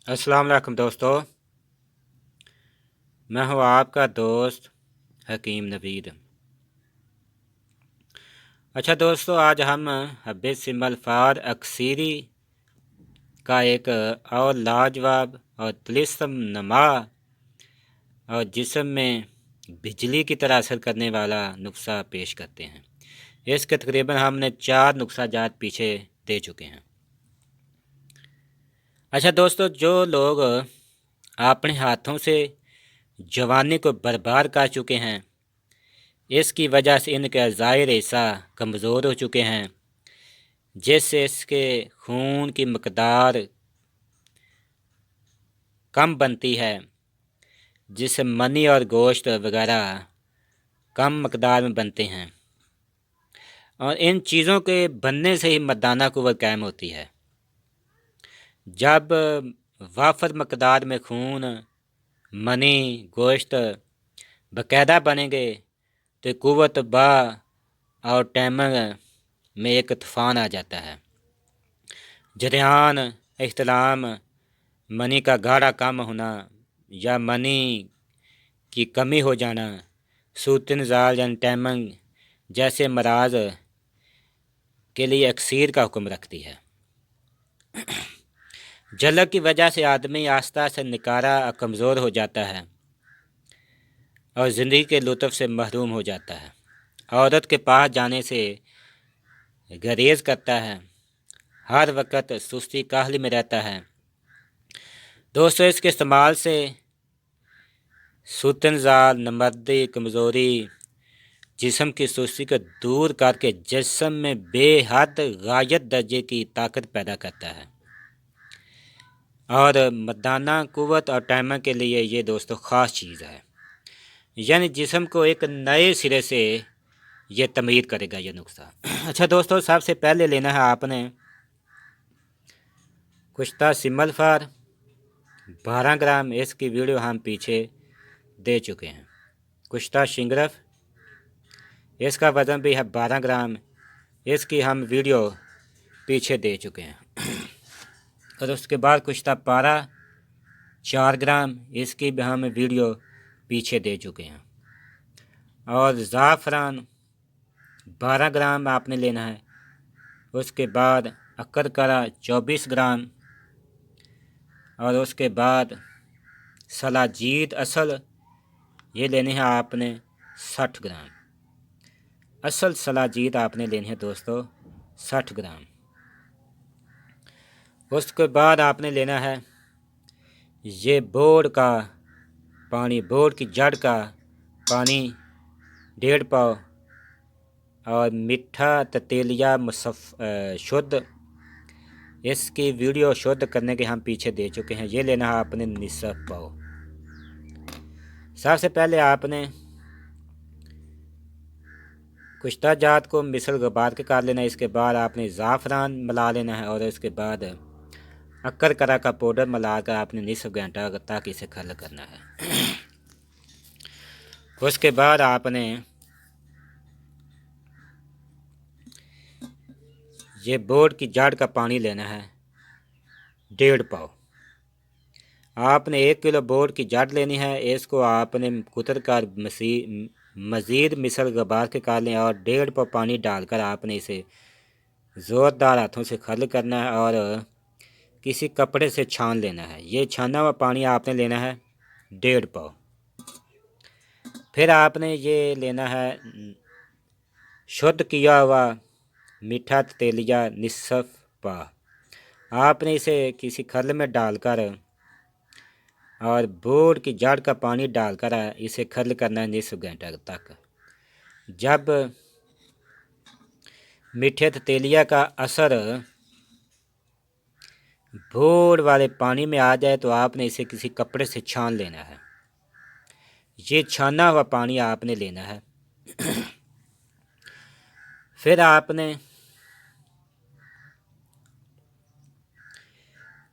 अस्सलाम वालेकुम दोस्तों। मैं हूँ आपका दोस्त हकीम नवीद। अच्छा दोस्तों, आज हम हब्बे सिमल फार अक्सीरी का एक और लाजवाब और तिलिस्म नमा और जिस्म में बिजली की तरह असर करने वाला नुस्खा पेश करते हैं। इसके तकरीबन हमने 4 नुस्खा जात पीछे दे चुके हैं। अच्छा दोस्तों, जो लोग अपने हाथों से जवानी को बर्बाद कर चुके हैं, इसकी वजह से इनके ज़ाहिर हिस्सा कमज़ोर हो चुके हैं, जिससे इसके खून की मकदार कम बनती है, जिससे मनी और गोश्त वगैरह कम मकदार में बनते हैं और इन चीज़ों के बनने से ही मर्दाना क़ुव्वत कायम होती है। जब वाफर मकदार में खून, मनी, गोश्त बाकायदा बनेंगे तो क़ुव्वत बा और टैमर में एक तूफ़ान आ जाता है। जरियान, इख्तिलाम, मनी का गाढ़ा कम होना या मनी की कमी हो जाना, सूतनज़ाल यानी टैमंग जैसे मराज के लिए अक्सीर का हुक्म रखती है। झलक की वजह से आदमी आस्ता से निकारा और कमज़ोर हो जाता है और ज़िंदगी के लुत्फ़ से महरूम हो जाता है। औरत के पास जाने से गरेज करता है, हर वक्त सुस्ती काहली में रहता है। दोस्तों, इसके इस्तेमाल से सूतनज़ाल, नमर्दी, कमज़ोरी, जिस्म की सुस्ती को दूर करके जिस्म में बेहद गायत दर्जे की ताकत पैदा करता है और मर्दाना क़ुव्वत और टाइमर के लिए ये दोस्तों ख़ास चीज़ है। यानी जिस्म को एक नए सिरे से ये तमीर करेगा ये नुस्खा। अच्छा दोस्तों, सबसे पहले लेना है आपने कुश्ता सिमल फार 12 ग्राम। इसकी वीडियो हम पीछे दे चुके हैं। कुश्ता शिंगरफ, इसका वज़न भी है 12 ग्राम। इसकी हम वीडियो पीछे दे चुके हैं। और उसके बाद कुश्ता पारा 4 ग्राम, इसकी भी हम वीडियो पीछे दे चुके हैं। और ज़ाफ़रान 12 ग्राम आपने लेना है। उसके बाद अकरकरा 24 ग्राम और उसके बाद सलाजीत असल ये लेने हैं आपने 60 ग्राम। असल सलाजीत आपने लेने हैं दोस्तों 60 ग्राम। उसके बाद आपने लेना है ये बोड़ का पानी, बोड़ की जड़ का पानी 1.5 पाव और मीठा ततेलिया शुद्ध। इसकी वीडियो शुद्ध करने के हम पीछे दे चुके हैं। ये लेना है आपने निसफ पाव। सबसे पहले आपने कुश्ता जात को मिसल गबार के काट लेना है। इसके बाद आपने ज़ाफ़रान मिला लेना है और इसके बाद अक्कर करा का पाउडर मिलाकर आपने निसफ घंटा तक इसे खल करना है। उसके बाद आपने ये बोड़ की जड़ का पानी लेना है 1.5 पाव। आपने 1 किलो बोड़ की जड़ लेनी है। इसको आपने कुतर कर मज़ीद मिसल गबार के काट लें और 1.5 पाव पानी डालकर आपने इसे ज़ोरदार हाथों से खल करना है और किसी कपड़े से छान लेना है। ये छाना हुआ पानी आपने लेना है 1.5 पाव। फिर आपने ये लेना है शुद्ध किया हुआ मीठा तेलिया निसफ पा। आपने इसे किसी खल में डालकर और बोड़ की जड़ का पानी डालकर इसे खल करना है निसफ घंटा तक। जब मीठे तेलिया का असर बोड़ वाले पानी में आ जाए तो आपने इसे किसी कपड़े से छान लेना है। ये छाना हुआ पानी आपने लेना है। फिर आपने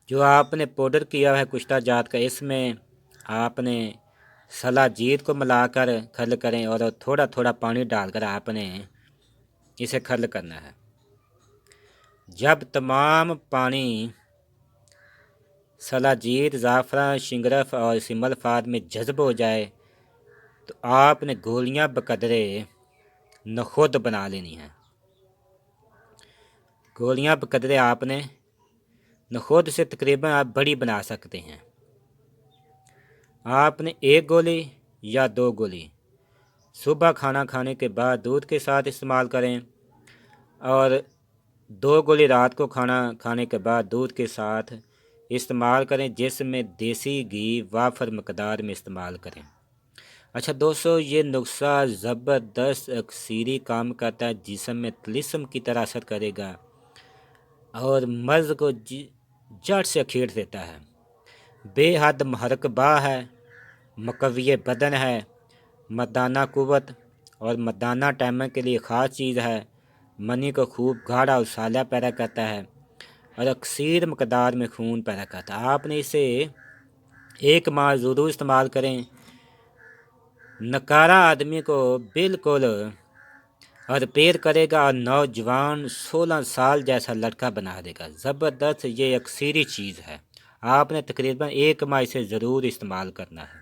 जो आपने पाउडर किया है कुश्ता जात का, इसमें आपने सलाजीत को मिलाकर खल करें और थोड़ा थोड़ा पानी डालकर आपने इसे खल करना है। जब तमाम पानी سلاجید، زعفران، شنگرف اور سمل فاد میں جذب ہو جائے تو آپ نے گولیاں بقدرے نخود بنا لینی ہیں۔ گولیاں بقدرے آپ نے نخود سے تقریباً آپ بڑی بنا سکتے ہیں۔ آپ نے 1 گولی یا 2 گولی صبح کھانا کھانے کے بعد دودھ کے ساتھ استعمال کریں اور 2 گولی رات کو کھانا کھانے کے بعد دودھ کے ساتھ استعمال کریں، جس میں دیسی گھی وافر مقدار میں استعمال کریں۔ اچھا دوستو، یہ نسخہ زبردست اکثیری کام کرتا ہے، جسم میں طلسم کی طرح اثر کرے گا اور مرض کو جڑ سے کھیر دیتا ہے۔ بے حد محرک با ہے، مقوی بدن ہے، مردانہ قوت اور مردانہ ٹائمنگ کے لیے خاص چیز ہے، منی کو خوب گاڑھا اور سالہ پیدا کرتا ہے اور اکثیر مقدار میں خون پیدا کرتا ہے۔ آپ نے اسے 1 ماہ ضرور استعمال کریں، نکارہ آدمی کو بالکل ریپیئر کرے گا اور نوجوان 16 سال جیسا لڑکا بنا دے گا۔ زبردست یہ اکثیری چیز ہے، آپ نے تقریباً 1 ماہ اسے ضرور استعمال کرنا ہے۔